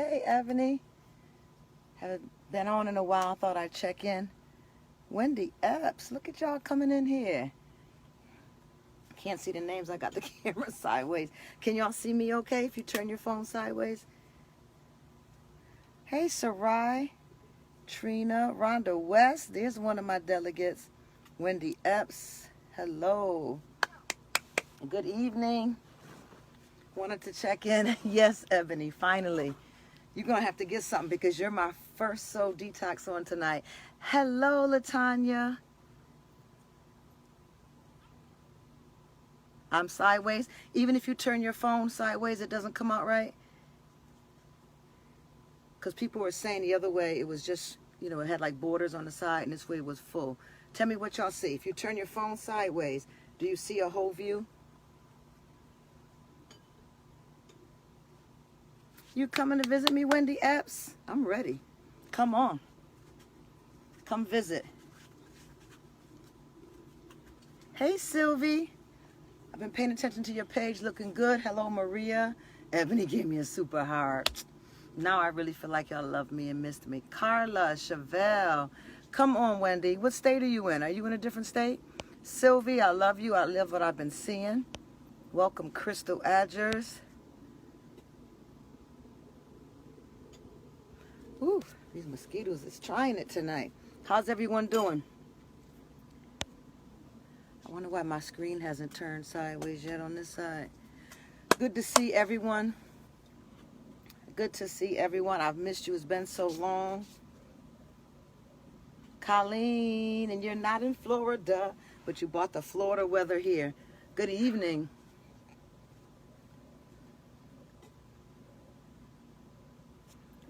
Hey, Ebony. Haven't been on in a while. Thought I'd check in. Wendy Epps. Look at y'all coming in here. Can't see the names. I got the camera sideways. Can y'all see me okay if you turn your phone sideways? Hey, Sarai, Trina, Rhonda West. There's one of my delegates. Wendy Epps. Hello. Good evening. Wanted to check in. Yes, Ebony, finally. You're going to have to get something because you're my first Soul Detox on tonight. Hello, LaTanya. I'm sideways. Even if you turn your phone sideways, it doesn't come out right? Because people were saying the other way, it was just, it had like borders on the side, and this way it was full. Tell me what y'all see. If you turn your phone sideways, do you see a whole view? You coming to visit me, Wendy Epps? I'm ready. Come on. Come visit. Hey, Sylvie. I've been paying attention to your page. Looking good. Hello, Maria. Ebony gave me a super heart. Now I really feel like y'all love me and missed me. Carla, Chevelle. Come on, Wendy. What state are you in? Are you in a different state? Sylvie, I love you. I love what I've been seeing. Welcome, Crystal Adgers. Ooh, these mosquitoes is trying it tonight. How's everyone doing? I wonder why my screen hasn't turned sideways yet on this side. Good to see everyone. Good to see everyone. I've missed you. It's been so long. Colleen, and you're not in Florida, but you bought the Florida weather here. Good evening.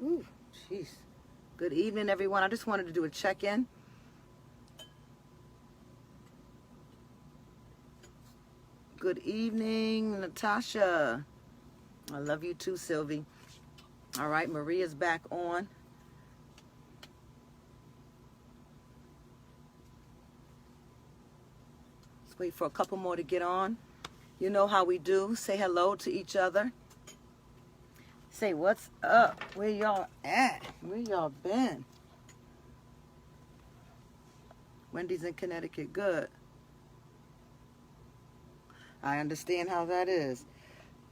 Ooh, jeez. Good evening, everyone. I just wanted to do a check-in. Good evening, Natasha. I love you too, Sylvie. All right, Maria's back on. Let's wait for a couple more to get on. You know how we do. Say hello to each other. Say what's up. Where y'all at? Where y'all been? Wendy's in Connecticut. Good. I understand how that is.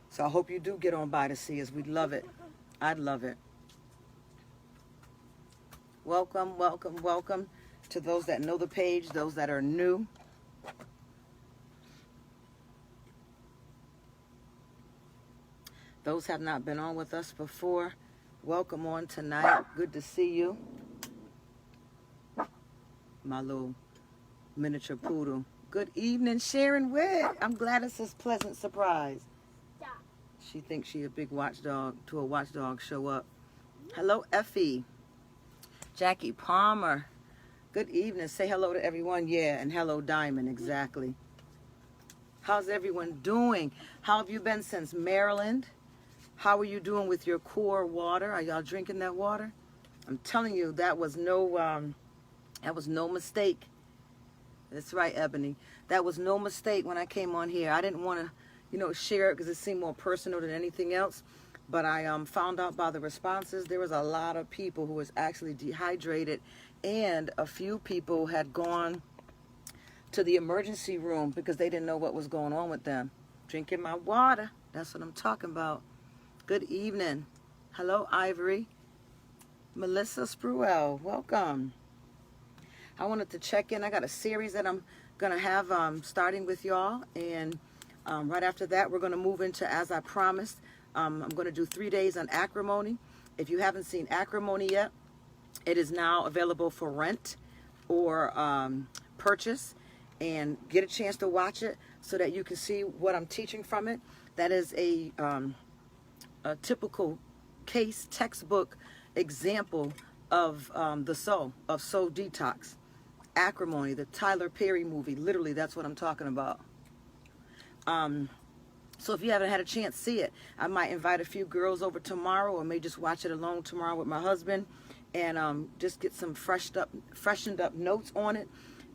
So I hope you do get on by to see us. We'd love it. I'd love it. Welcome, welcome, welcome to those that know the page, those that are new. Those have not been on with us before. Welcome on tonight. Good to see you. My little miniature poodle. Good evening, Sharon Witt. I'm glad it's a pleasant surprise. She thinks she a big watchdog to a watchdog show up. Hello, Effie. Jackie Palmer. Good evening. Say hello to everyone. Yeah, and hello, Diamond. Exactly. How's everyone doing? How have you been since Maryland? How are you doing with your core water? Are y'all drinking that water? I'm telling you, that was no mistake. That's right, Ebony. That was no mistake when I came on here. I didn't want to, share it because it seemed more personal than anything else. But I found out by the responses there was a lot of people who was actually dehydrated, and a few people had gone to the emergency room because they didn't know what was going on with them. Drinking my water. That's what I'm talking about. Good evening. Hello, Ivory. Melissa Spruell, welcome. I wanted to check in. I got a series that I'm going to have starting with y'all. And right after that, we're going to move into As I Promised. I'm going to do 3 days on acrimony. If you haven't seen acrimony yet, it is now available for rent or purchase. And get a chance to watch it so that you can see what I'm teaching from it. That is a typical case textbook example of the soul detox. Acrimony, the Tyler Perry movie. Literally, that's what I'm talking about. So if you haven't had a chance, see it. I might invite a few girls over tomorrow, or may just watch it alone tomorrow with my husband, and just get some freshened up notes on it,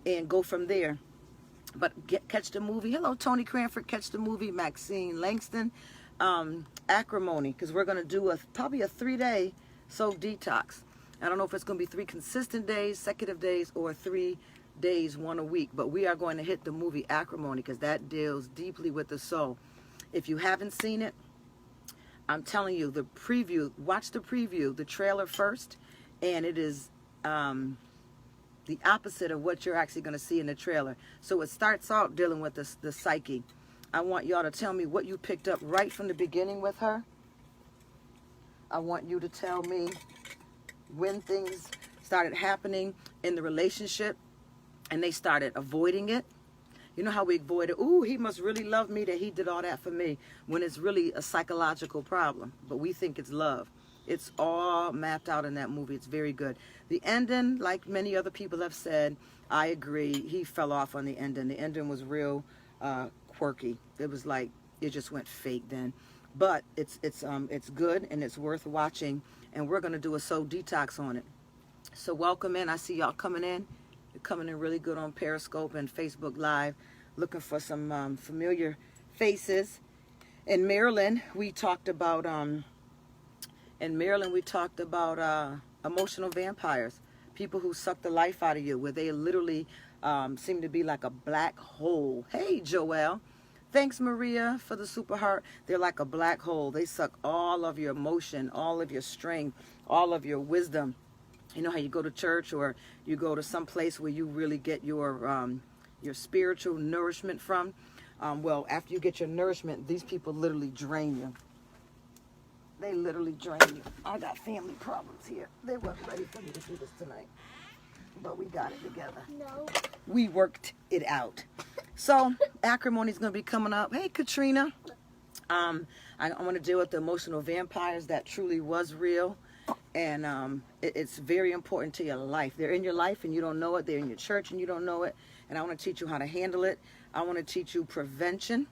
and go from there. But catch the movie. Hello, Tony Cranford. Catch the movie. Maxine Langston. acrimony, because we're going to do probably a 3-day soul detox. I don't know if it's going to be 3 consistent days, consecutive days, or 3 days, 1 a week. But we are going to hit the movie Acrimony because that deals deeply with the soul. If you haven't seen it, I'm telling you, the preview, watch the preview, the trailer first, and it is the opposite of what you're actually going to see in the trailer. So it starts out dealing with the psyche. I want y'all to tell me what you picked up right from the beginning with her. I want you to tell me when things started happening in the relationship and they started avoiding it. You know how we avoided, ooh, he must really love me that he did all that for me, when it's really a psychological problem, but we think it's love. It's all mapped out in that movie. It's very good. The ending, like many other people have said, I agree, he fell off on the ending. The ending was real quirky. It was like, it just went fake then. But it's good and it's worth watching, and we're going to do a soul detox on it. So welcome in. I see y'all coming in. You're coming in really good on Periscope and Facebook Live, looking for some familiar faces. In Maryland, we talked about emotional vampires, people who suck the life out of you, where they literally seem to be like a black hole. Hey, Joelle. Thanks, Maria, for the super heart. They're like a black hole. They suck all of your emotion, all of your strength, all of your wisdom. You know how you go to church or you go to some place where you really get your spiritual nourishment from? Well, after you get your nourishment, these people literally drain you. They literally drain you. I got family problems here. They weren't ready for me to do this tonight. But we got it together. No. We worked it out. So, acrimony is going to be coming up. Hey, Katrina. I want to deal with the emotional vampires. That truly was real. And it's very important to your life. They're in your life and you don't know it. They're in your church and you don't know it. And I want to teach you how to handle it. I want to teach you prevention.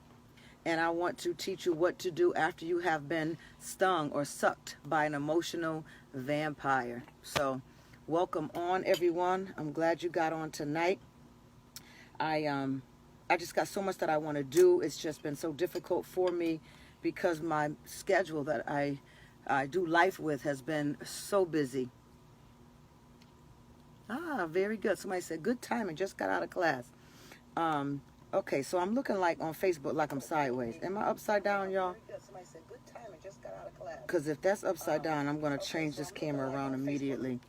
And I want to teach you what to do after you have been stung or sucked by an emotional vampire. So, welcome on, everyone. I'm glad you got on tonight. I just got so much that I want to do. It's just been so difficult for me because my schedule that I do life with has been so busy. Ah, very good. Somebody said, good timing, just got out of class. Okay, so I'm looking like on Facebook like I'm sideways. Am I upside down, y'all? Somebody said, good timing, just got out of class. Because if that's upside down, I'm going to change this camera around immediately.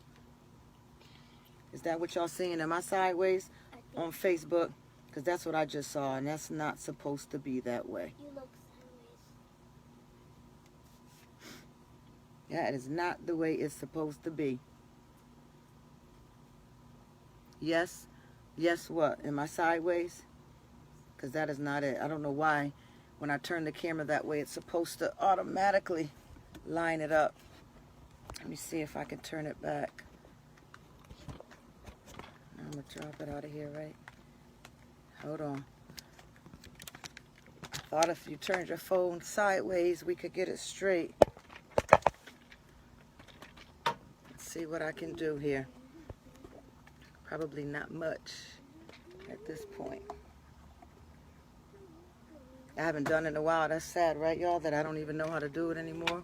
Is that what y'all seeing? Am I sideways on Facebook? Because that's what I just saw, and that's not supposed to be that way. You look sideways. Yeah, it is not the way it's supposed to be. Yes? Yes what? Am I sideways? Because that is not it. I don't know why when I turn the camera that way, it's supposed to automatically line it up. Let me see if I can turn it back. I'm going to drop it out of here, right? Hold on. I thought if you turned your phone sideways, we could get it straight. Let's see what I can do here. Probably not much at this point. I haven't done it in a while. That's sad, right, y'all? That I don't even know how to do it anymore.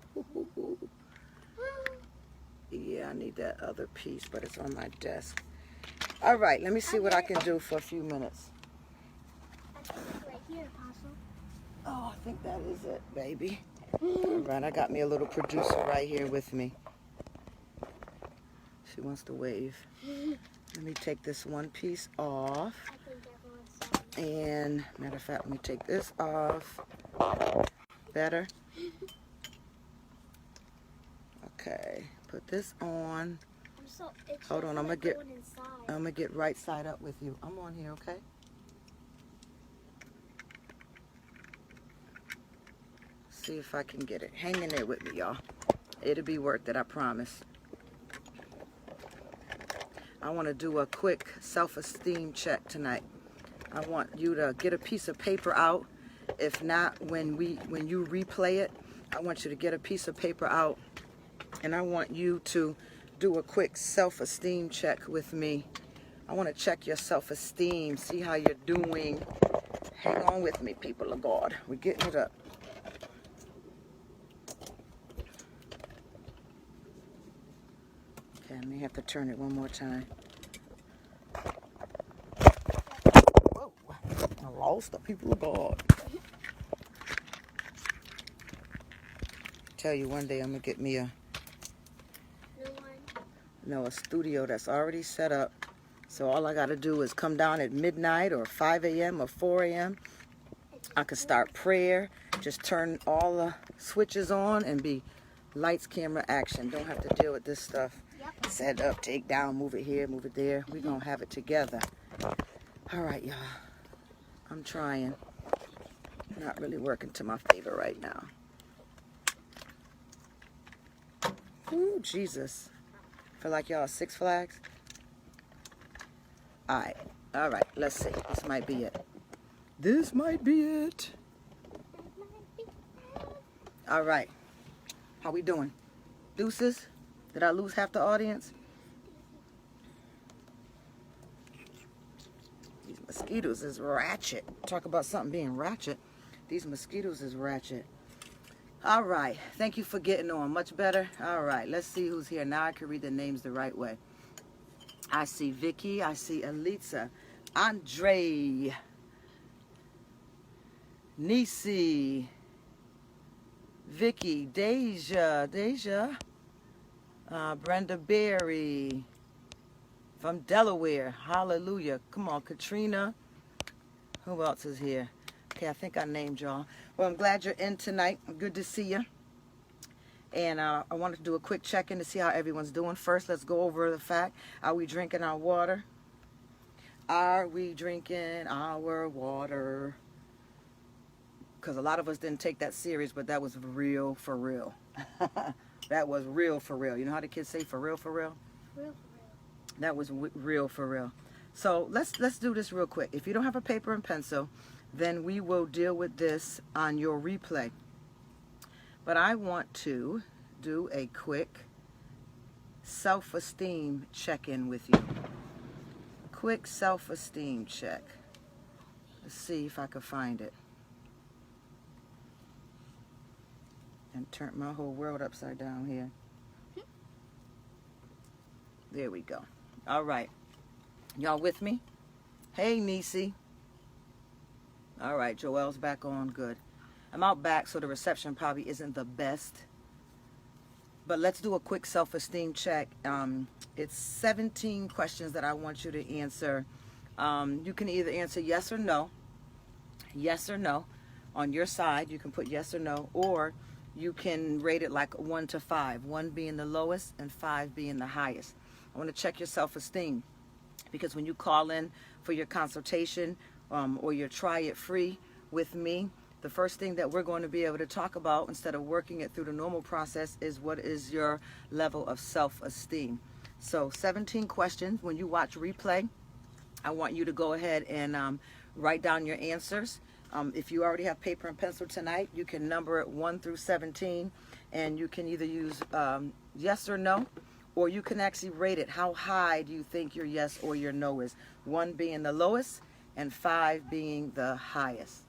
Yeah, I need that other piece, but it's on my desk. All right, let me see what I can do for a few minutes. Right here, Apostle. Oh, I think that is it, baby. All right, I got me a little producer right here with me. She wants to wave. Let me take this one piece off. And, matter of fact, let me take this off. Better? Okay, put this on. Hold on, I'm gonna get right side up with you. I'm on here, okay? See if I can get it. Hang in there with me, y'all. It'll be worth it, I promise. I want to do a quick self-esteem check tonight. I want you to get a piece of paper out. If not, when you replay it, I want you to get a piece of paper out, and I want you to do a quick self-esteem check with me. I want to check your self-esteem, see how you're doing. Hang on with me, people of God. We're getting it up. I may have to turn it one more time. Whoa, I lost the people of God. Tell you one day I'm going to get me a studio that's already set up. So all I got to do is come down at midnight or 5 a.m. or 4 a.m. I could start prayer, just turn all the switches on and be lights, camera, action. Don't have to deal with this stuff. Yep. Set up, take down, move it here, move it there. We're going to have it together. All right, y'all. I'm trying. Not really working to my favor right now. Ooh, Jesus. Feel like y'all Six Flags? All right, let's see. This might be it. This might be it. All right. How we doing? Deuces? Did I lose half the audience? These mosquitoes is ratchet. Talk about something being ratchet. These mosquitoes is ratchet. All right. Thank you for getting on. Much better? All right. Let's see who's here. Now I can read the names the right way. I see Vicky. I see Elitza. Andre. Nisi. Vicky. Deja. Brenda Berry. From Delaware. Hallelujah. Come on, Katrina. Who else is here? Okay, I think I named y'all. Well, I'm glad you're in tonight. Good to see you. And I wanted to do a quick check-in to see how everyone's doing. First, let's go over the fact. Are we drinking our water? Are we drinking our water? Because a lot of us didn't take that serious, but that was real for real. That was real for real. You know how the kids say for real for real? Real for real. That was real for real. So let's do this real quick. If you don't have a paper and pencil, then we will deal with this on your replay. But I want to do a quick self-esteem check-in with you. Quick self-esteem check. Let's see if I can find it. And turn my whole world upside down here. There we go. All right. Y'all with me? Hey, Nisi. All right, Joelle's back on. Good. I'm out back, so the reception probably isn't the best. But let's do a quick self-esteem check. It's 17 questions that I want you to answer. You can either answer yes or no. Yes or no. On your side, you can put yes or no, or you can rate it like 1 to 5, 1 being the lowest and 5 being the highest. I want to check your self-esteem, because when you call in for your consultation or your try it free with me, the first thing that we're going to be able to talk about, instead of working it through the normal process, is what is your level of self-esteem. So 17 questions. When you watch replay, I want you to go ahead and write down your answers. If you already have paper and pencil tonight, you can number it 1 through 17, and you can either use yes or no, or you can actually rate it. How high do you think your yes or your no is? 1 being the lowest and 5 being the highest.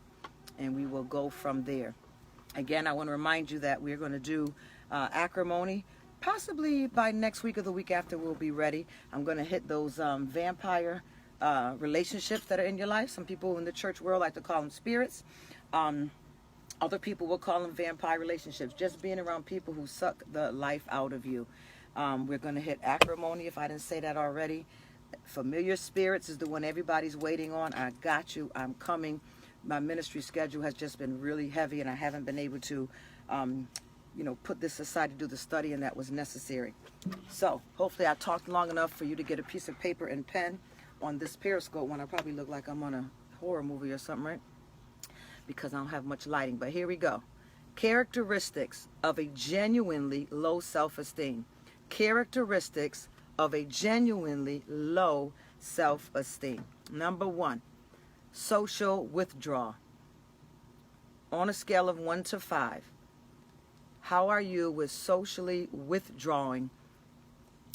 And we will go from there. Again, I want to remind you that we're going to do acrimony. Possibly by next week or the week after, we'll be ready. I'm going to hit those vampire relationships that are in your life. Some people in the church world like to call them spirits. Other people will call them vampire relationships. Just being around people who suck the life out of you. We're going to hit acrimony, if I didn't say that already. Familiar spirits is the one everybody's waiting on. I got you. I'm coming. My ministry schedule has just been really heavy, and I haven't been able to, put this aside to do the studying that was necessary. So hopefully I talked long enough for you to get a piece of paper and pen. On this Periscope one, I probably look like I'm on a horror movie or something, right? Because I don't have much lighting. But here we go. Characteristics of a genuinely low self-esteem. Characteristics of a genuinely low self-esteem. Number 1. Social withdrawal. On a scale of 1 to 5, how are you with socially withdrawing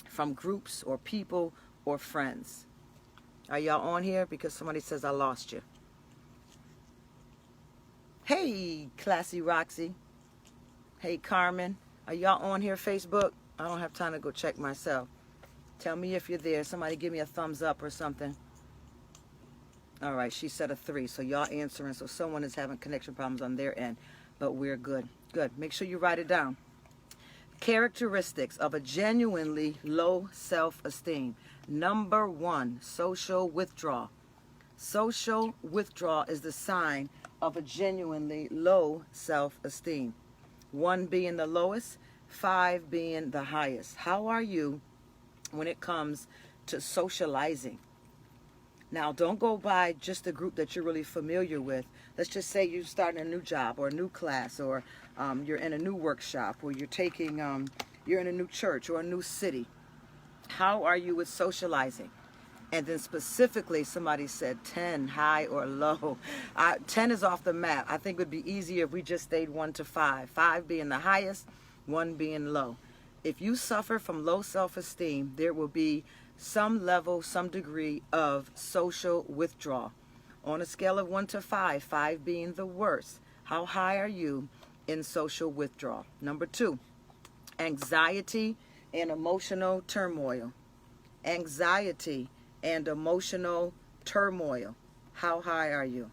from groups or people or friends? Are y'all on here? Because somebody says I lost you. Hey, Classy Roxy. Hey, Carmen. Are y'all on here, Facebook? I don't have time to go check myself. Tell me if you're there. Somebody give me a thumbs up or something. All right, she said a 3. So y'all answering. So someone is having connection problems on their end. But we're good. Good. Make sure you write it down. Characteristics of a genuinely low self-esteem. Number 1, social withdrawal. Social withdrawal is the sign of a genuinely low self-esteem. 1 being the lowest, 5 being the highest. How are you when it comes to socializing? Now, don't go by just a group that you're really familiar with. Let's just say you're starting a new job or a new class, or you're in a new workshop, or you're taking, you're in a new church or a new city. How are you with socializing? And then specifically, somebody said 10, high or low. 10 is off the map. I think it would be easier if we just stayed 1 to 5. 5 being the highest, 1 being low. If you suffer from low self-esteem, there will be some level, some degree of social withdrawal. On a scale of 1 to 5, 5 being the worst, how high are you in social withdrawal? Number 2, anxiety and emotional turmoil. Anxiety and emotional turmoil. How high are you?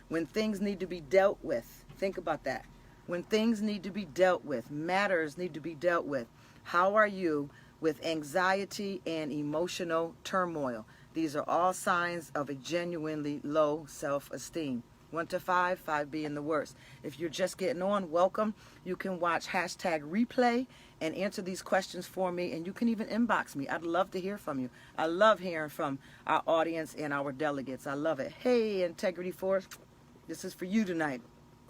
When things need to be dealt with, think about that. When things need to be dealt with, matters need to be dealt with, how are you with anxiety and emotional turmoil? These are all signs of a genuinely low self-esteem. 1 to 5, 5 being the worst. If you're just getting on, welcome. You can watch #replay and answer these questions for me, and you can even inbox me. I'd love to hear from you. I love hearing from our audience and our delegates. I love it. Hey, Integrity Force, this is for you tonight.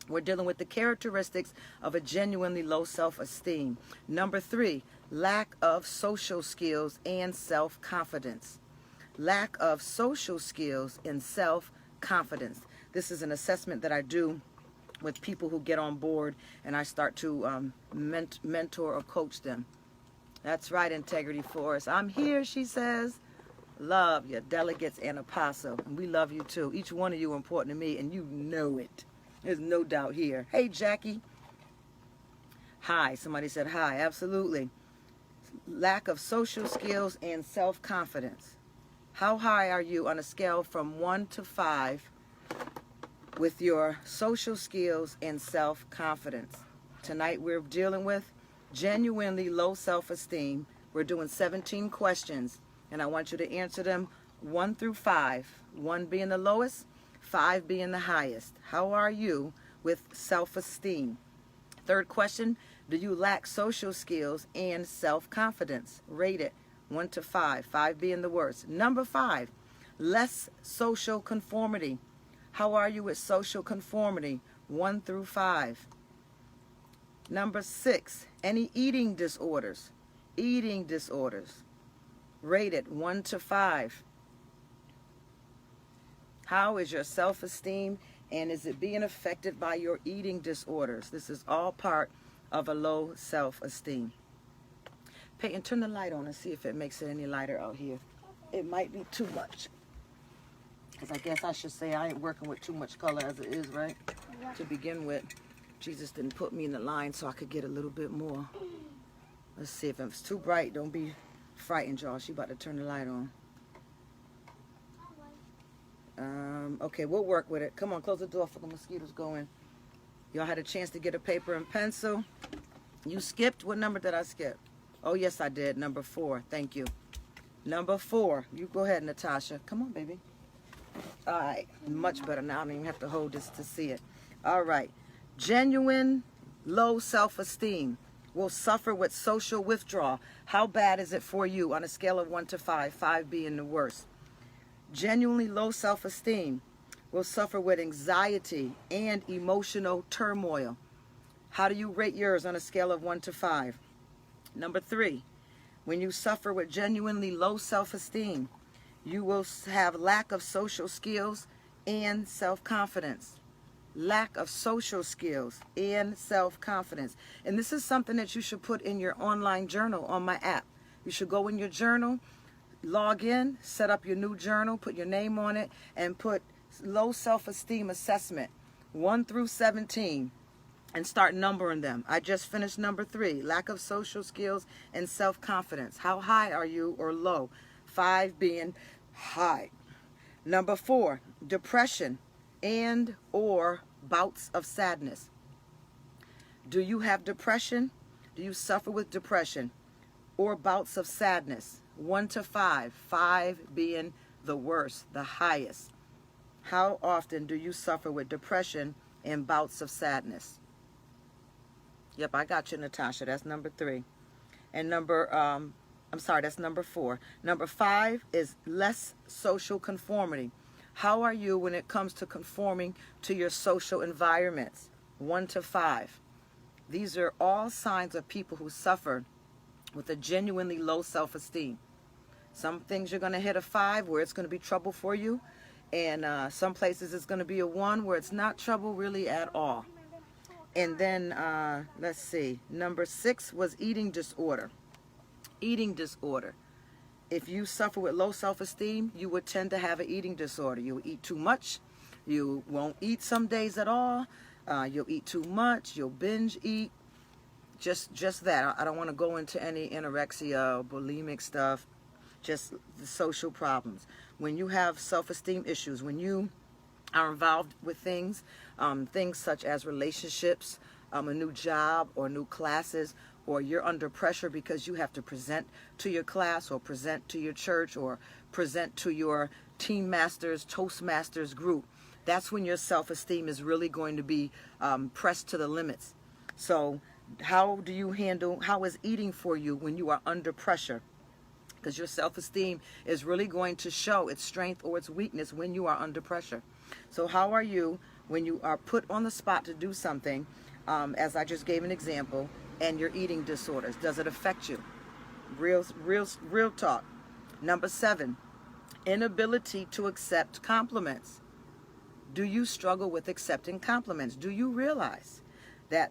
We're dealing with the characteristics of a genuinely low self-esteem. Number 3, lack of social skills and self-confidence. Lack of social skills and self-confidence. This is an assessment that I do with people who get on board, and I start to mentor or coach them. That's right, Integrity Force. I'm here, she says. Love your delegates and apostle. And we love you too. Each one of you are important to me, and you know it. There's no doubt here. Hey, Jackie. Hi. Somebody said hi. Absolutely. Lack of social skills and self-confidence. How high are you on a scale from 1 to 5 with your social skills and self-confidence? Tonight we're dealing with genuinely low self-esteem. We're doing 17 questions, and I want you to answer them 1 through 5. 1 being the lowest, 5 being the highest. How are you with self-esteem? Third question, do you lack social skills and self-confidence? Rate it 1 to 5, 5 being the worst. Number 5, less social conformity. How are you with social conformity? 1 through 5. Number 6, any eating disorders? Eating disorders. Rate it 1 to 5. How is your self-esteem, and is it being affected by your eating disorders? This is all part of a low self-esteem. Peyton, turn the light on and see if it makes it any lighter out here. It might be too much. Because I guess I should say I ain't working with too much color as it is, right? Yeah. To begin with. Jesus didn't put me in the line so I could get a little bit more. Let's see if it's too bright. Don't be frightened, y'all. She about to turn the light on. Okay, we'll work with it. Come on, close the door for the mosquitoes go in. Y'all had a chance to get a paper and pencil. You skipped? What number did I skip? Oh, yes, I did. Number 4. Thank you. Number 4. You go ahead, Natasha. Come on, baby. All right. Much better now. I don't even have to hold this to see it. All right. Genuine low self-esteem will suffer with social withdrawal. How bad is it for you on a scale of 1 to 5, 5 being the worst? Genuinely low self-esteem will suffer with anxiety and emotional turmoil. How do you rate yours on a scale of 1 to 5? Number 3, when you suffer with genuinely low self-esteem, you will have lack of social skills and self-confidence. Lack of social skills and self-confidence. And this is something that you should put in your online journal on my app. You should go in your journal, log in, set up your new journal, put your name on it, and put low self-esteem assessment 1 through 17. and start numbering them. I just finished number 3, lack of social skills and self-confidence. How high are you or low? 5 being high. Number 4, depression and or bouts of sadness. Do you have depression? Do you suffer with depression or bouts of sadness? 1 to 5, 5 being the worst, the highest. How often do you suffer with depression and bouts of sadness? Yep, I got you, Natasha. That's number 3. And that's number 4. Number 5 is less social conformity. How are you when it comes to conforming to your social environments? 1 to 5. These are all signs of people who suffer with a genuinely low self-esteem. Some things you're going to hit a 5 where it's going to be trouble for you. And some places it's going to be a 1 where it's not trouble really at all. And then, let's see, number 6 was eating disorder. Eating disorder. If you suffer with low self-esteem, you would tend to have an eating disorder. You'll eat too much. You won't eat some days at all. You'll eat too much. You'll binge eat. Just that. I don't want to go into any anorexia or bulimic stuff. Just the social problems. When you have self-esteem issues, when you are involved with things such as relationships, a new job or new classes, or you're under pressure because you have to present to your class or present to your church or present to your team masters, Toastmasters group, that's when your self-esteem is really going to be pressed to the limits. So how is eating for you when you are under pressure? Because your self-esteem is really going to show its strength or its weakness when you are under pressure. So how are you when you are put on the spot to do something, as I just gave an example, and your eating disorders? Does it affect you? Real talk. Number 7, inability to accept compliments. Do you struggle with accepting compliments? Do you realize that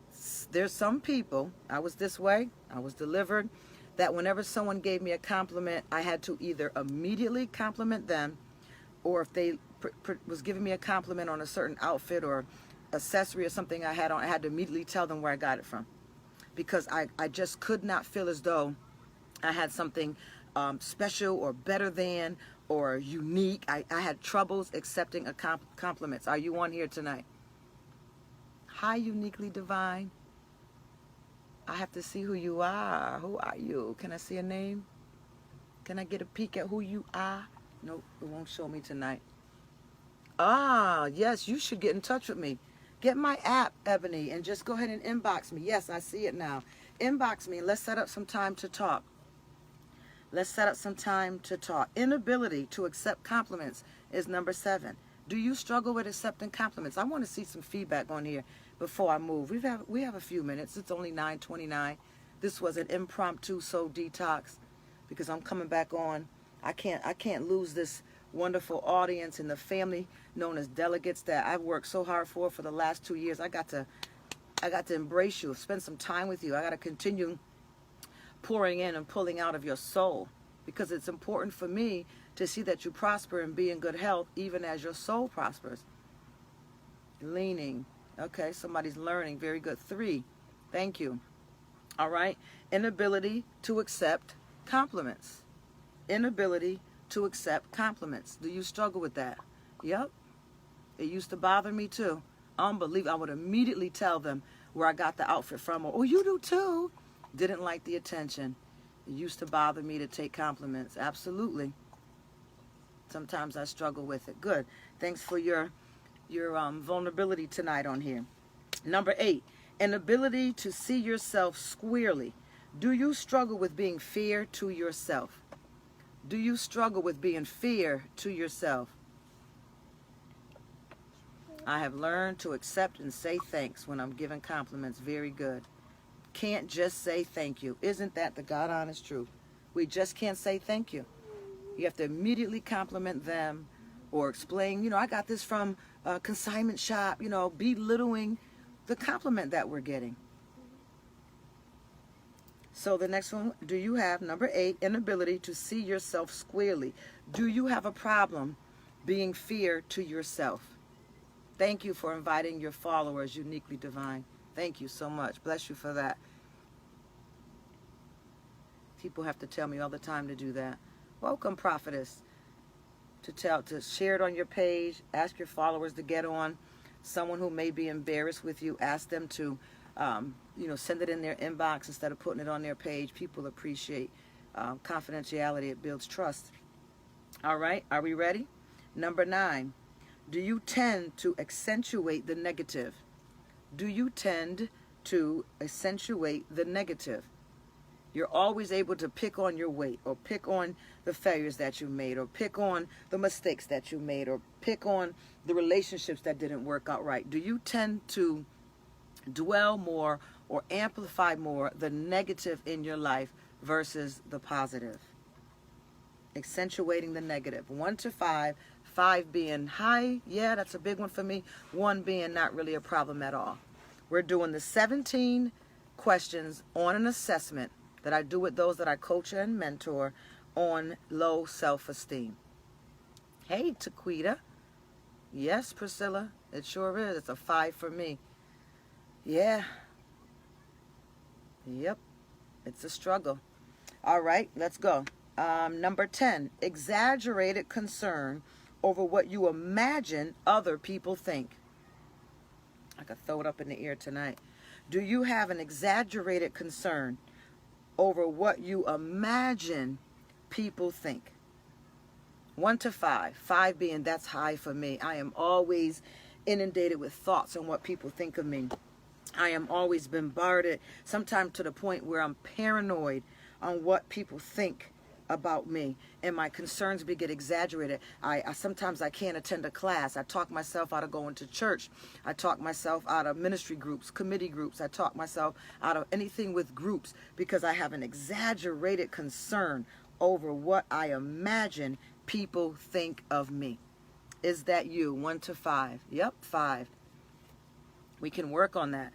there's some people, I was this way, I was delivered, that whenever someone gave me a compliment, I had to either immediately compliment them, or if they was giving me a compliment on a certain outfit or accessory or something I had on, I had to immediately tell them where I got it from. Because I just could not feel as though I had something special or better than or unique. I had troubles accepting compliments. Are you on here tonight? Hi, uniquely divine. I have to see who you are. Who are you? Can I see a name? Can I get a peek at who you are? Nope, it won't show me tonight. Ah, yes, you should get in touch with me. Get my app, Ebony, and just go ahead and inbox me. Yes, I see it now. Inbox me and let's set up some time to talk. Let's set up some time to talk. Inability to accept compliments is number 7. Do you struggle with accepting compliments? I want to see some feedback on here before I move. We have a few minutes. It's only 9:29. This was an impromptu soul detox because I'm coming back on. I can't lose this wonderful audience and the family known as delegates that I've worked so hard for the last 2 years. I got to embrace you, spend some time with you. I got to continue pouring in and pulling out of your soul, because it's important for me to see that you prosper and be in good health even as your soul prospers. Leaning. Okay, somebody's learning. Very good. 3. Thank you. All right. Inability to accept compliments. Inability to accept compliments. Do you struggle with that? Yep. It used to bother me too. Unbelievable. I would immediately tell them where I got the outfit from. Or, oh, you do too. Didn't like the attention. It used to bother me to take compliments. Absolutely. Sometimes I struggle with it. Good. Thanks for your vulnerability tonight on here. Number 8, inability to see yourself squarely. Do you struggle with being fair to yourself? Do you struggle with being fair to yourself? I have learned to accept and say thanks when I'm given compliments. Very good. Can't just say thank you. Isn't that the God honest truth? We just can't say thank you. You have to immediately compliment them or explain, I got this from a consignment shop, belittling the compliment that we're getting. So the next one, do you have, number 8, inability to see yourself squarely? Do you have a problem being fair to yourself? Thank you for inviting your followers, uniquely divine. Thank you so much. Bless you for that. People have to tell me all the time to do that. Welcome, prophetess. To share it on your page. Ask your followers to get on. Someone who may be embarrassed with you, ask them to, send it in their inbox instead of putting it on their page. People appreciate confidentiality. It builds trust. All right, are we ready? Number 9, do you tend to accentuate the negative? Do you tend to accentuate the negative? You're always able to pick on your weight, or pick on the failures that you made, or pick on the mistakes that you made, or pick on the relationships that didn't work out right. Do you tend to dwell more or amplify more the negative in your life versus the positive? Accentuating the negative. 1 to 5, 5 being high, yeah, that's a big one for me. 1 being not really a problem at all. We're doing the 17 questions on an assessment that I do with those that I coach and mentor on low self-esteem. Hey, Taquita. Yes, Priscilla, it sure is. It's a 5 for me. Yeah. Yep. It's a struggle. All right, let's go. Number 10, exaggerated concern over what you imagine other people think. I could throw it up in the air tonight. Do you have an exaggerated concern over what you imagine people think? 1 to 5, 5 being that's high for me. I am always inundated with thoughts on what people think of me. I am always bombarded, sometimes to the point where I'm paranoid on what people think about me, and my concerns get exaggerated. I sometimes I can't attend a class. I talk myself out of going to church. I talk myself out of ministry groups, committee groups. I talk myself out of anything with groups because I have an exaggerated concern over what I imagine people think of me. Is that you? 1 to 5. Yep, 5. We can work on that.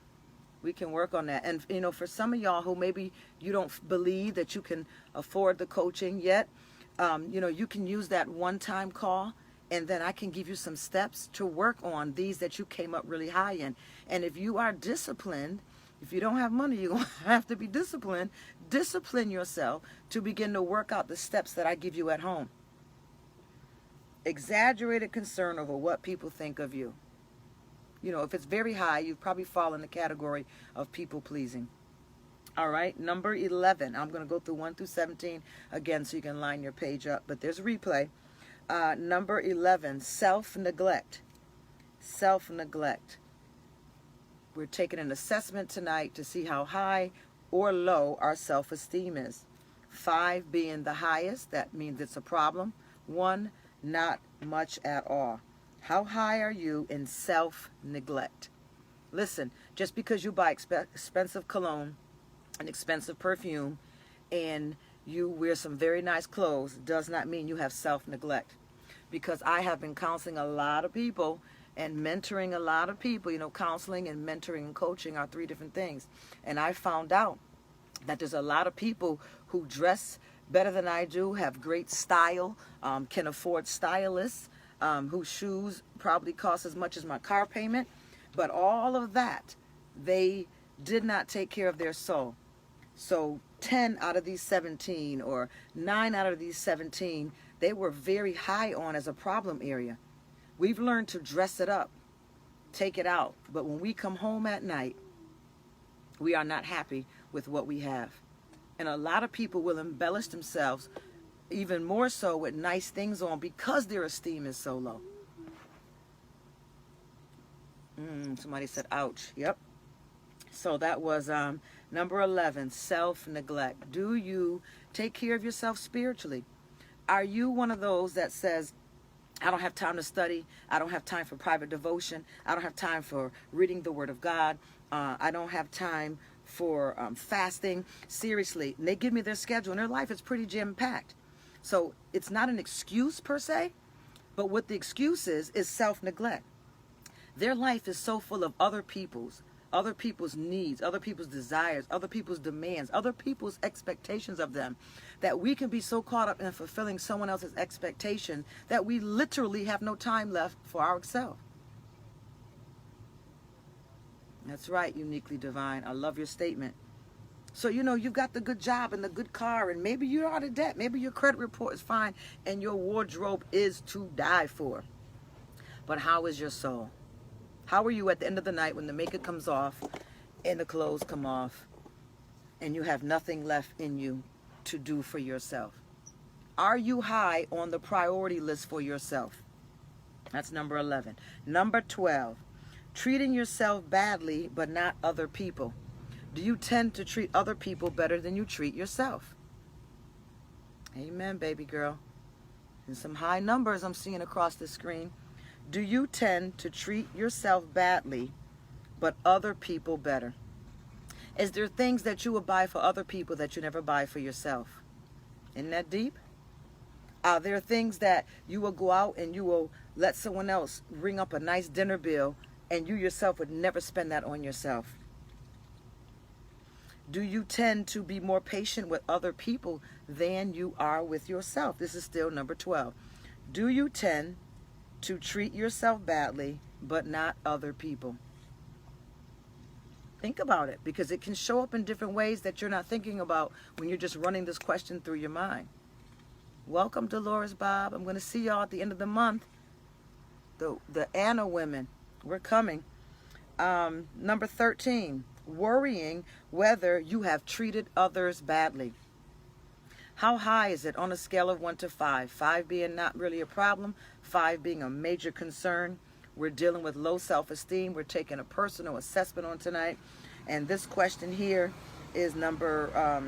We can work on that. And, for some of y'all who maybe you don't believe that you can afford the coaching yet, you can use that one-time call, and then I can give you some steps to work on these that you came up really high in. And if you are disciplined, if you don't have money, you're going to have to be disciplined. Discipline yourself to begin to work out the steps that I give you at home. Exaggerated concern over what people think of you. If it's very high, you probably fall in the category of people pleasing. All right, number 11. I'm going to go through 1 through 17 again so you can line your page up, but there's a replay. Number 11, self-neglect. Self-neglect. We're taking an assessment tonight to see how high or low our self-esteem is. 5 being the highest, that means it's a problem. 1, not much at all. How high are you in self-neglect? Listen, just because you buy expensive cologne and expensive perfume and you wear some very nice clothes does not mean you have self-neglect. Because I have been counseling a lot of people and mentoring a lot of people. Counseling and mentoring and coaching are 3 different things. And I found out that there's a lot of people who dress better than I do, have great style, can afford stylists, whose shoes probably cost as much as my car payment. But all of that, they did not take care of their soul. So 10 out of these 17 or 9 out of these 17, they were very high on as a problem area. We've learned to dress it up, take it out. But when we come home at night, we are not happy with what we have. And a lot of people will embellish themselves even more so with nice things on because their esteem is so low. Somebody said, ouch. Yep. So that was number 11, self-neglect. Do you take care of yourself spiritually? Are you one of those that says, I don't have time to study. I don't have time for private devotion. I don't have time for reading the Word of God. I don't have time for fasting. Seriously, and they give me their schedule and their life is pretty jam-packed. So it's not an excuse per se, but what the excuse is self-neglect. Their life is so full of other people's needs, other people's desires, other people's demands, other people's expectations of them, that we can be so caught up in fulfilling someone else's expectation that we literally have no time left for ourselves. That's right, uniquely divine. I love your statement. So, you've got the good job and the good car, and maybe you're out of debt. Maybe your credit report is fine, and your wardrobe is to die for. But how is your soul? How are you at the end of the night when the makeup comes off and the clothes come off and you have nothing left in you to do for yourself? Are you high on the priority list for yourself? That's number 11. Number 12, treating yourself badly but not other people. Do you tend to treat other people better than you treat yourself? Amen, baby girl. And some high numbers I'm seeing across the screen. Do you tend to treat yourself badly but other people better? Is there things that you will buy for other people that you never buy for yourself? Isn't that deep? Are there things that you will go out and you will let someone else ring up a nice dinner bill and you yourself would never spend that on yourself? Do you tend to be more patient with other people than you are with yourself? This is still number 12. Do you tend to treat yourself badly but not other people? Think about it, because it can show up in different ways that you're not thinking about when you're just running this question through your mind. Welcome, Dolores Bob. I'm going to see y'all at the end of the month. The Anna women, we're coming. Number 13, worrying whether you have treated others badly. How high is it on a scale of 1 to 5? 5 being not really a problem, 5 being a major concern. We're dealing with low self-esteem. We're taking a personal assessment on tonight. And this question here is number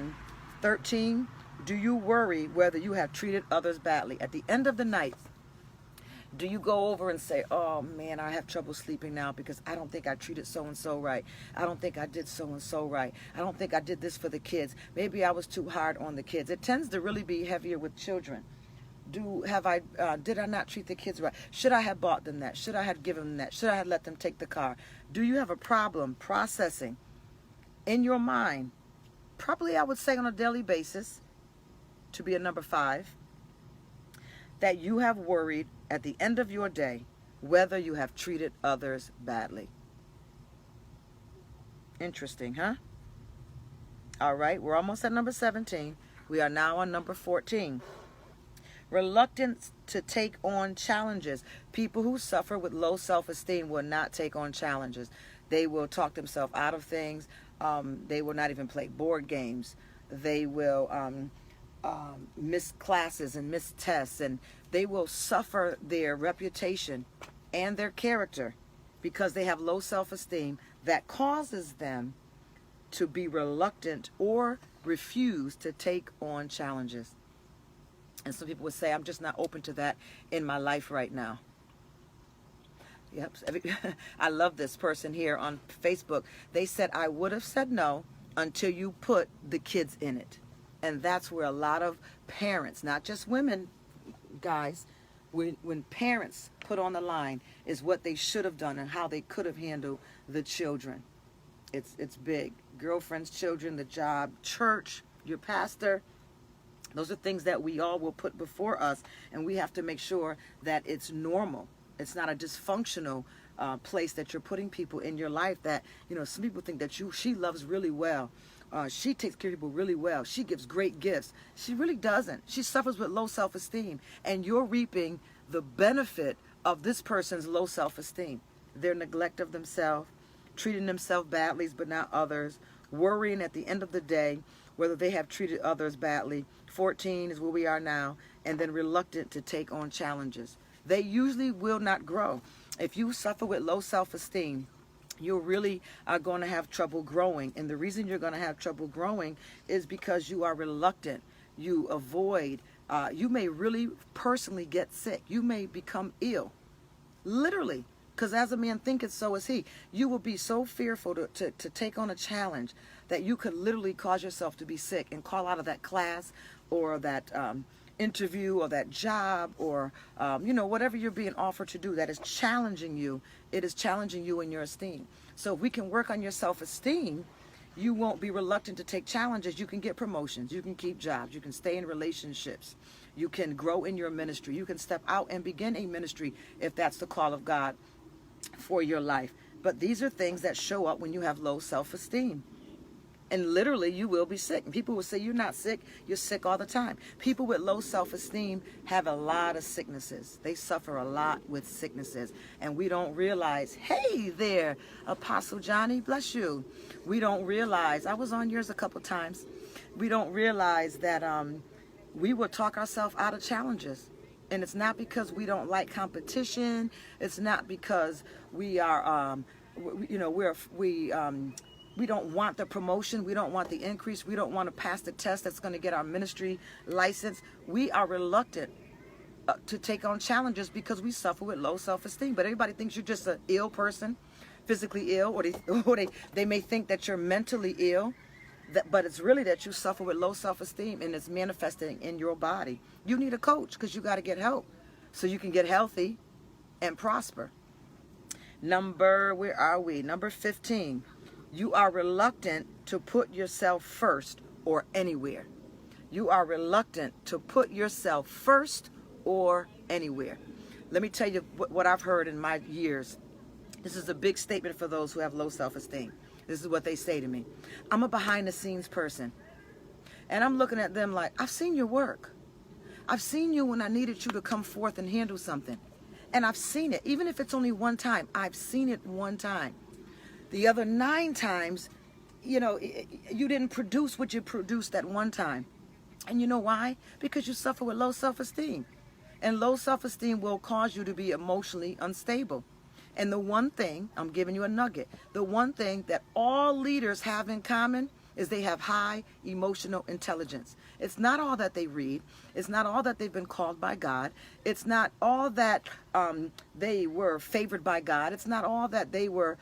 13. Do you worry whether you have treated others badly? At the end of the night, do you go over and say, oh man, I have trouble sleeping now because I don't think I treated so-and-so right. I don't think I did so-and-so right. I don't think I did this for the kids. Maybe I was too hard on the kids. It tends to really be heavier with children. Did I not treat the kids right? Should I have bought them that? Should I have given them that? Should I have let them take the car? Do you have a problem processing in your mind? Probably I would say on a daily basis, to be a number 5, that you have worried at the end of your day whether you have treated others badly. Interesting, huh? All right, we're almost at number 17. We are now on number 14. Reluctance to take on challenges. People who suffer with low self-esteem will not take on challenges. They will talk themselves out of things. They will not even play board games. They will miss classes and miss tests, and they will suffer their reputation and their character because they have low self-esteem that causes them to be reluctant or refuse to take on challenges. And some people would say, I'm just not open to that in my life right now. Yep. I love this person here on Facebook. They said, I would have said no until you put the kids in it. And that's where a lot of parents, not just women, guys, when parents put on the line is what they should have done and how they could have handled the children. It's big. Girlfriends, children, the job, church, your pastor. Those are things that we all will put before us, and we have to make sure that it's normal. It's not a dysfunctional place that you're putting people in your life that, some people think that she loves really well. She takes care of people really well. She gives great gifts. She really doesn't. She suffers with low self-esteem, and you're reaping the benefit of this person's low self-esteem. Their neglect of themselves, treating themselves badly but not others, worrying at the end of the day whether they have treated others badly. 14 is where we are now, and then reluctant to take on challenges. They usually will not grow. If you suffer with low self-esteem, you really are going to have trouble growing. And the reason you're going to have trouble growing is because you are reluctant. You avoid. You may really personally get sick. You may become ill. Literally. Because as a man thinketh, so is he. You will be so fearful to take on a challenge that you could literally cause yourself to be sick and call out of that class or that interview or that job or, whatever you're being offered to do that is challenging you. It is challenging you in your esteem. So if we can work on your self-esteem, you won't be reluctant to take challenges. You can get promotions. You can keep jobs. You can stay in relationships. You can grow in your ministry. You can step out and begin a ministry if that's the call of God for your life. But these are things that show up when you have low self-esteem. And literally, you will be sick. And people will say, you're not sick. You're sick all the time. People with low self-esteem have a lot of sicknesses. They suffer a lot with sicknesses. And we don't realize, hey there, Apostle Johnny, bless you. We don't realize, I was on yours a couple times. We don't realize that we will talk ourselves out of challenges. And it's not because we don't like competition. It's not because we are, we don't want the promotion. We don't want the increase. We don't want to pass the test that's going to get our ministry license. We are reluctant to take on challenges because we suffer with low self-esteem. But everybody thinks you're just an ill person, physically ill, or they may think that you're mentally ill. But it's really that you suffer with low self-esteem, and it's manifesting in your body. You need a coach because you got to get help so you can get healthy and prosper. Where are we? Number 15. You are reluctant to put yourself first or anywhere. You are reluctant to put yourself first or anywhere. Let me tell you what I've heard in my years. This is a big statement for those who have low self-esteem. This is what they say to me. I'm a behind-the-scenes person. And I'm looking at them like, I've seen your work. I've seen you when I needed you to come forth and handle something. And I've seen it. Even if it's only one time, I've seen it one time. The other 9 times, you didn't produce what you produced that one time. And you know why? Because you suffer with low self-esteem. And low self-esteem will cause you to be emotionally unstable. And the one thing, I'm giving you a nugget, the one thing that all leaders have in common is they have high emotional intelligence. It's not all that they read. It's not all that they've been called by God. It's not all that they were favored by God. It's not all that they were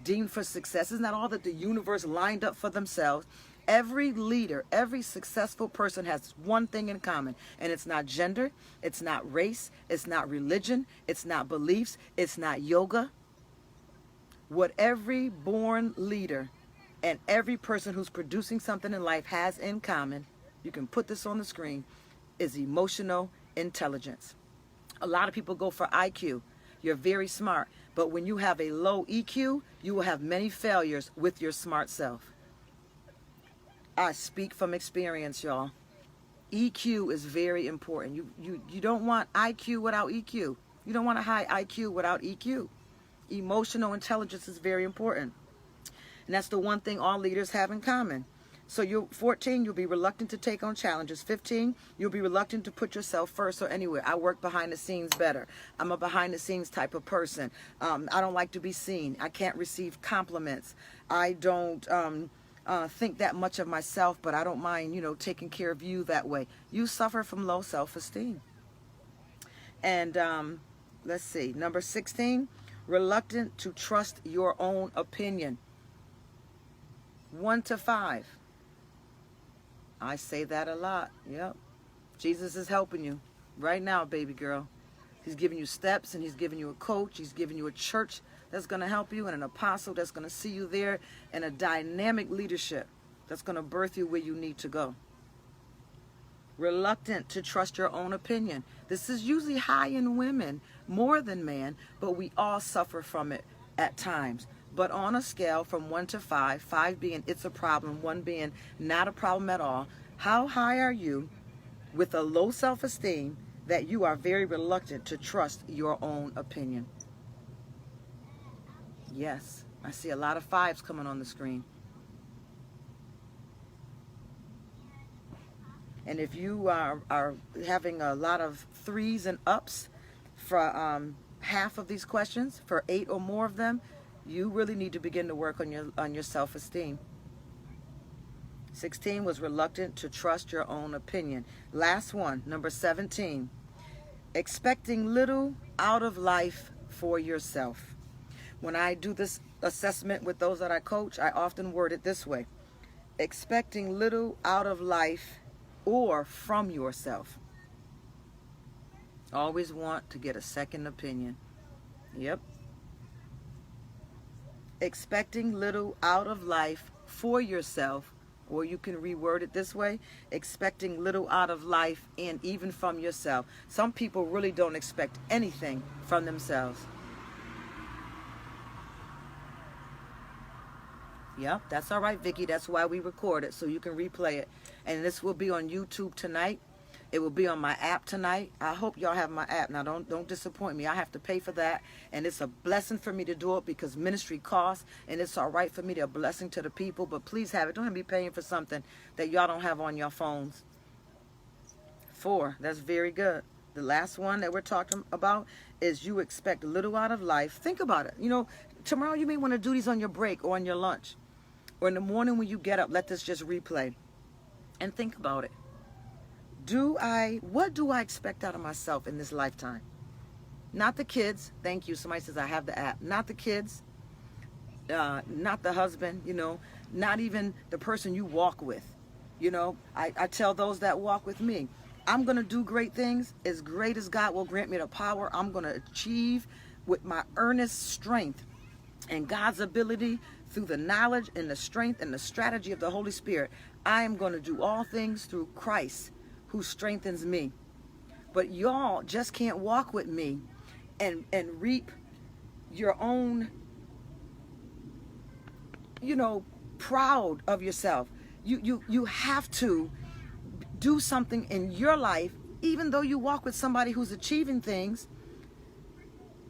deemed for success. It's not all that the universe lined up for themselves. Every leader, every successful person has one thing in common, and it's not gender, it's not race, it's not religion, it's not beliefs, it's not yoga. What every born leader and every person who's producing something in life has in common, you can put this on the screen, is emotional intelligence. A lot of people go for IQ. You're very smart, but when you have a low EQ, you will have many failures with your smart self. I speak from experience, y'all. EQ is very important. You don't want IQ without EQ. You don't want a high IQ without EQ. Emotional intelligence is very important. And that's the one thing all leaders have in common. So 14, you'll be reluctant to take on challenges. 15, you'll be reluctant to put yourself first or anywhere. I work behind the scenes better. I'm a behind the scenes type of person. I don't like to be seen. I can't receive compliments. I don't think that much of myself, but I don't mind, taking care of you that way. You suffer from low self-esteem. And let's see, number 16, reluctant to trust your own opinion. 1 to 5. I say that a lot. Yep. Jesus is helping you right now, baby girl. He's giving you steps, and he's giving you a coach. He's giving you a church that's going to help you, and an apostle that's going to see you there, and a dynamic leadership that's going to birth you where you need to go. Reluctant to trust your own opinion. This is usually high in women more than men, but we all suffer from it at times. But on a scale from 1 to 5, 5 being it's a problem, 1 being not a problem at all, how high are you with a low self-esteem that you are very reluctant to trust your own opinion? Yes, I see a lot of 5s coming on the screen. And if you are having a lot of 3s and ups for half of these questions, for 8 or more of them, you really need to begin to work on your self-esteem. 16 was reluctant to trust your own opinion. Last one, number 17, expecting little out of life for yourself. When I do this assessment with those that I coach, I often word it this way: expecting little out of life or from yourself. Always want to get a second opinion. Yep. Expecting little out of life for yourself, or you can reword it this way: expecting little out of life and even from yourself. Some people really don't expect anything from themselves. Yep, that's all right, Vicky. That's why we record it, so you can replay it. And this will be on YouTube tonight. It will be on my app tonight. I hope y'all have my app. Now, don't disappoint me. I have to pay for that, and it's a blessing for me to do it because ministry costs, and it's all right for me to be a blessing to the people. But please have it. Don't be paying for something that y'all don't have on your phones. 4. That's very good. The last one that we're talking about is you expect little out of life. Think about it. You know, tomorrow you may want to do these on your break or on your lunch. Or in the morning when you get up, let this just replay. And think about it. What do I expect out of myself in this lifetime? Not the kids. Thank you. Somebody says I have the app. Not the kids. Not the husband, you know. Not even the person you walk with. You know, I tell those that walk with me, I'm going to do great things. As great as God will grant me the power, I'm going to achieve with my earnest strength and God's ability through the knowledge and the strength and the strategy of the Holy Spirit. I am going to do all things through Christ who strengthens me. But y'all just can't walk with me and reap your own, you know, proud of yourself. You have to do something in your life, even though you walk with somebody who's achieving things,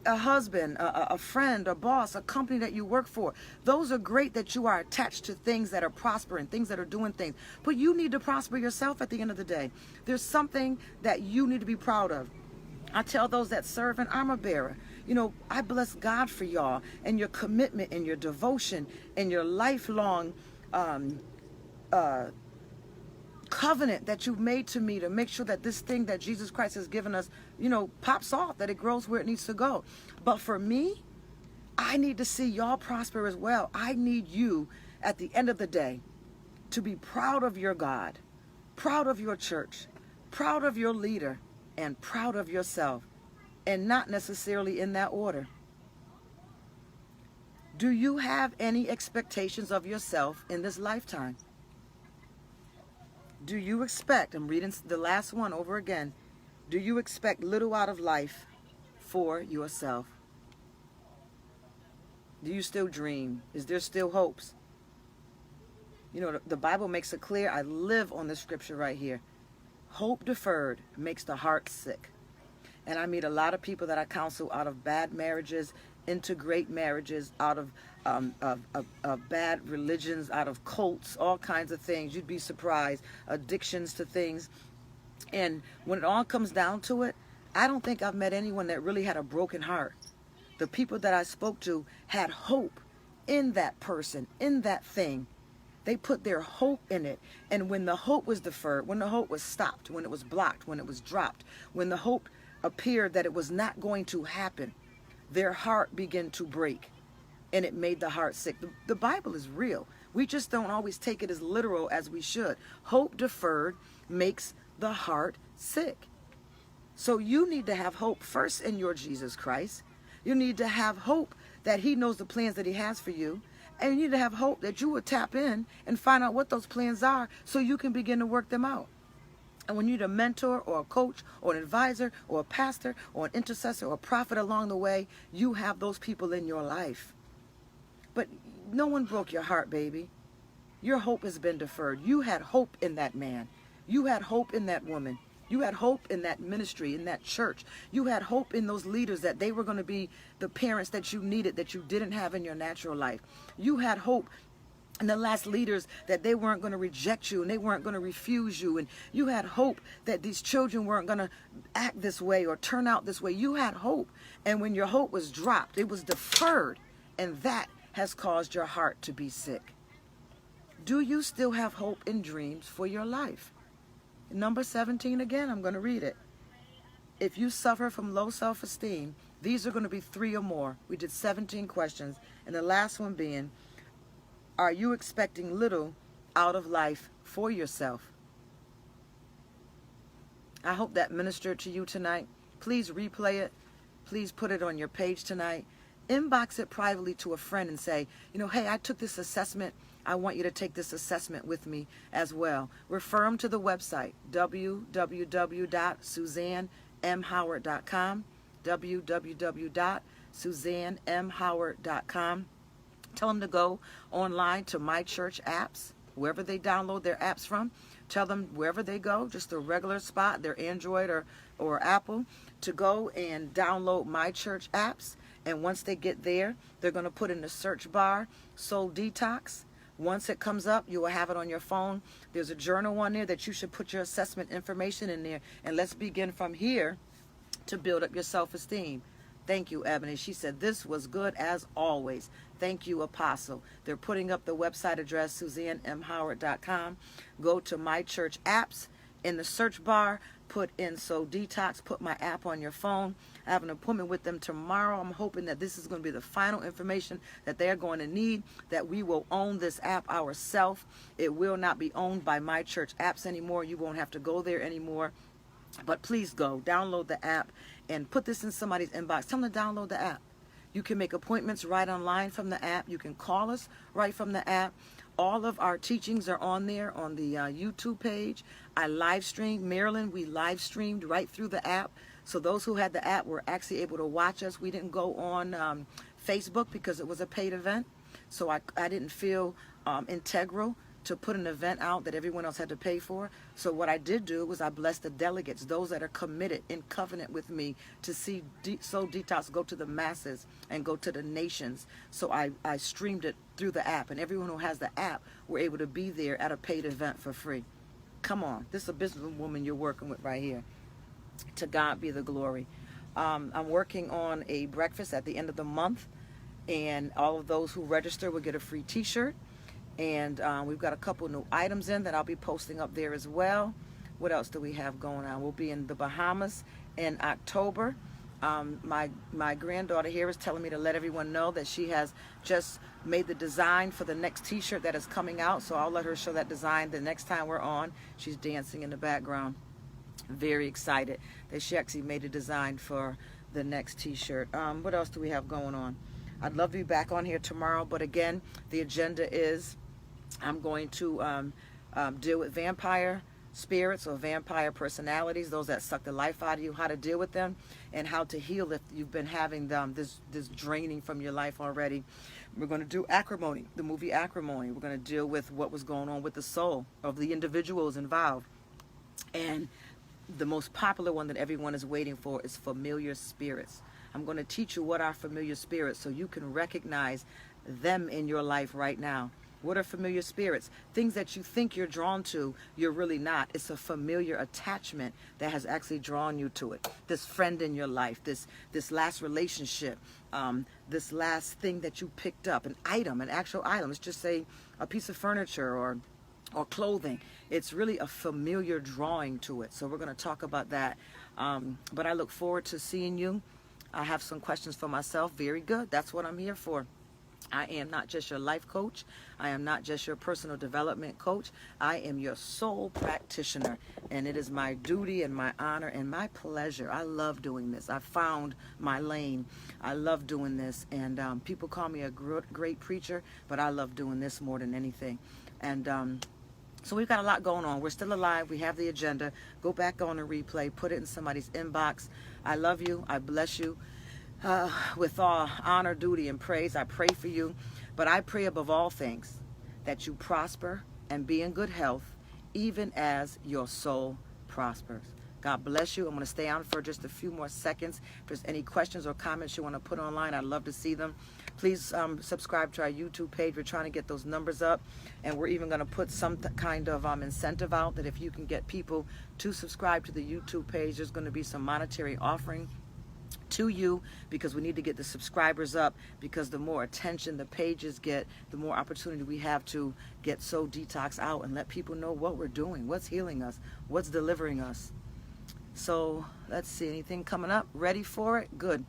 a husband, a friend, a boss, a company that you work for. Those are great that you are attached to things that are prospering, things that are doing things. But you need to prosper yourself at the end of the day. There's something that you need to be proud of. I tell those that serve an armor bearer, you know, I bless God for y'all and your commitment and your devotion and your lifelong covenant that you've made to me to make sure that this thing that Jesus Christ has given us, you know, pops off, that it grows where it needs to go. But for me, I need to see y'all prosper as well. I need you at the end of the day to be proud of your God, proud of your church, proud of your leader, and proud of yourself, and not necessarily in that order. Do you have any expectations of yourself in this lifetime? Do you expect, I'm reading the last one over again, do you expect little out of life for yourself? Do you still dream? Is there still hopes? You know, the Bible makes it clear. I live on this scripture right here. Hope deferred makes the heart sick. And I meet a lot of people that I counsel out of bad marriages into great marriages, out of bad religions, out of cults, all kinds of things. You'd be surprised. Addictions to things. And when it all comes down to it, I don't think I've met anyone that really had a broken heart. The people that I spoke to had hope in that person, in that thing. They put their hope in it. And when the hope was deferred, when the hope was stopped, when it was blocked, when it was dropped, when the hope appeared that it was not going to happen, their heart began to break. And it made the heart sick. The Bible is real. We just don't always take it as literal as we should. Hope deferred makes the heart sick. So you need to have hope first in your Jesus Christ. You need to have hope that he knows the plans that he has for you. And you need to have hope that you will tap in and find out what those plans are so you can begin to work them out. And when you need a mentor or a coach or an advisor or a pastor or an intercessor or a prophet along the way, you have those people in your life. But no one broke your heart, baby. Your hope has been deferred. You had hope in that man. You had hope in that woman. You had hope in that ministry, in that church. You had hope in those leaders that they were going to be the parents that you needed, that you didn't have in your natural life. You had hope in the last leaders that they weren't going to reject you and they weren't going to refuse you. And you had hope that these children weren't going to act this way or turn out this way. You had hope. And when your hope was dropped, it was deferred. And that has caused your heart to be sick. Do you still have hope and dreams for your life? Number 17 again, I'm going to read it. If you suffer from low self-esteem, these are going to be 3 or more. We did 17 questions. And the last one being, are you expecting little out of life for yourself? I hope that ministered to you tonight. Please replay it. Please put it on your page tonight. Inbox it privately to a friend and say, you know, hey, I took this assessment. I want you to take this assessment with me as well. Refer them to the website, www.suzannemhoward.com, www.suzannemhoward.com. Tell them to go online to My Church apps, wherever they download their apps from. Tell them wherever they go, just a regular spot, their Android or Apple, to go and download My Church apps. And once they get there, they're going to put in the search bar, Soul Detox. Once it comes up, you will have it on your phone. There's a journal on there that you should put your assessment information in there. And let's begin from here to build up your self-esteem. Thank you, Ebony. She said, this was good as always. Thank you, Apostle. They're putting up the website address, SuzanneMHoward.com. Go to My Church apps. In the search bar, put in Soul Detox. Put my app on your phone. I have an appointment with them tomorrow. I'm hoping that this is going to be the final information that they're going to need, that we will own this app ourselves. It will not be owned by My Church apps anymore. You won't have to go there anymore. But please go, download the app, and put this in somebody's inbox. Tell them to download the app. You can make appointments right online from the app. You can call us right from the app. All of our teachings are on there on the YouTube page. I live streamed. Maryland, we live streamed right through the app. So those who had the app were actually able to watch us. We didn't go on Facebook because it was a paid event. So I didn't feel integral to put an event out that everyone else had to pay for. So what I did do was I blessed the delegates, those that are committed in covenant with me to see Soul Detox go to the masses and go to the nations. So I streamed it through the app, and everyone who has the app were able to be there at a paid event for free. Come on, this is a businesswoman you're working with right here. To God be the glory. I'm working on a breakfast at the end of the month, and all of those who register will get a free t-shirt. And we've got a couple new items in that I'll be posting up there as well. What else do we have going on? We'll be in the Bahamas in October. My granddaughter here is telling me to let everyone know that she has just made the design for the next t-shirt that is coming out. So I'll let her show that design the next time we're on. She's dancing in the background. Very excited that she actually made a design for the next t-shirt. What else do we have going on? I'd love to be back on here tomorrow, but again, the agenda is I'm going to deal with vampire spirits or vampire personalities, those that suck the life out of you, how to deal with them, and how to heal if you've been having this draining from your life already. We're going to do Acrimony, the movie Acrimony. We're going to deal with what was going on with the soul of the individuals involved. And the most popular one that everyone is waiting for is familiar spirits. I'm going to teach you what are familiar spirits so you can recognize them in your life right now. What are familiar spirits? Things that you think you're drawn to, you're really not. It's a familiar attachment that has actually drawn you to it. This friend in your life, this last relationship, this last thing that you picked up, an item, an actual item. Let's just say a piece of furniture or clothing. It's really a familiar drawing to it. So we're going to talk about that. But I look forward to seeing you. I have some questions for myself. Very good. That's what I'm here for. I am not just your life coach. I am not just your personal development coach. I am your soul practitioner. And it is my duty and my honor and my pleasure. I love doing this. I found my lane. I love doing this. And people call me a great preacher, but I love doing this more than anything. And so we've got a lot going on. We're still alive. We have the agenda. Go back on the replay. Put it in somebody's inbox. I love you. I bless you. With all honor, duty, and praise, I pray for you. But I pray above all things that you prosper and be in good health, even as your soul prospers. God bless you. I'm going to stay on for just a few more seconds. If there's any questions or comments you want to put online, I'd love to see them. Please subscribe to our YouTube page. We're trying to get those numbers up. And we're even going to put some kind of incentive out that if you can get people to subscribe to the YouTube page, there's going to be some monetary offering to you, because we need to get the subscribers up, because the more attention the pages get, the more opportunity we have to get Soul Detox out and let people know what we're doing, what's healing us, what's delivering us. So let's see, anything coming up? Ready for it? Good.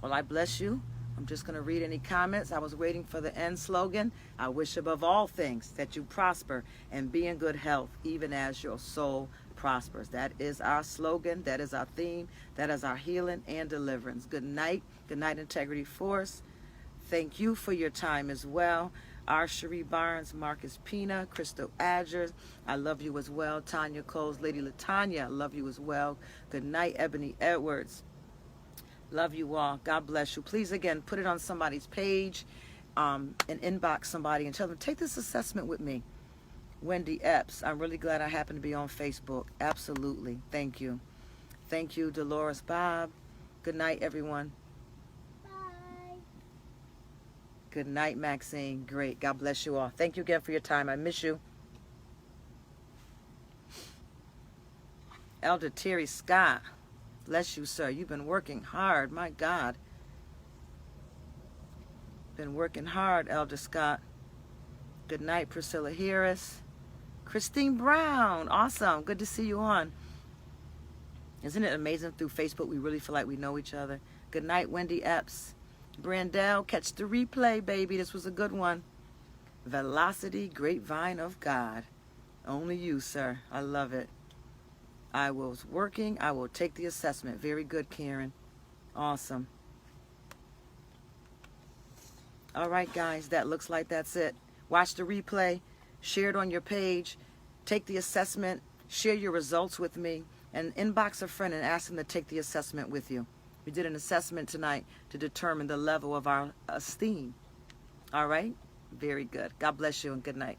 Well, I bless you. I'm just going to read any comments. I was waiting for the end slogan. I wish above all things that you prosper and be in good health, even as your soul prospers. That is our slogan. That is our theme. That is our healing and deliverance. Good night. Good night, Integrity Force. Thank you for your time as well. R. Cherie Barnes, Marcus Pina, Crystal Adgers, I love you as well. Tanya Coles, Lady Latanya, I love you as well. Good night, Ebony Edwards. Love you all. God bless you. Please, again, put it on somebody's page and inbox somebody and tell them, take this assessment with me. Wendy Epps, I'm really glad I happen to be on Facebook. Absolutely. Thank you. Thank you, Dolores Bob. Good night, everyone. Bye. Good night, Maxine. Great. God bless you all. Thank you again for your time. I miss you. Elder Terry Scott. Bless you, sir. You've been working hard. My God. Been working hard, Elder Scott. Good night, Priscilla Harris. Christine Brown. Awesome. Good to see you on. Isn't it amazing through Facebook we really feel like we know each other? Good night, Wendy Epps. Brandell, catch the replay, baby. This was a good one. Velocity, grapevine of God. Only you, sir. I love it. I was working. I will take the assessment. Very good, Karen. Awesome. All right, guys. That looks like that's it. Watch the replay. Share it on your page. Take the assessment. Share your results with me. And inbox a friend and ask them to take the assessment with you. We did an assessment tonight to determine the level of our esteem. All right? Very good. God bless you and good night.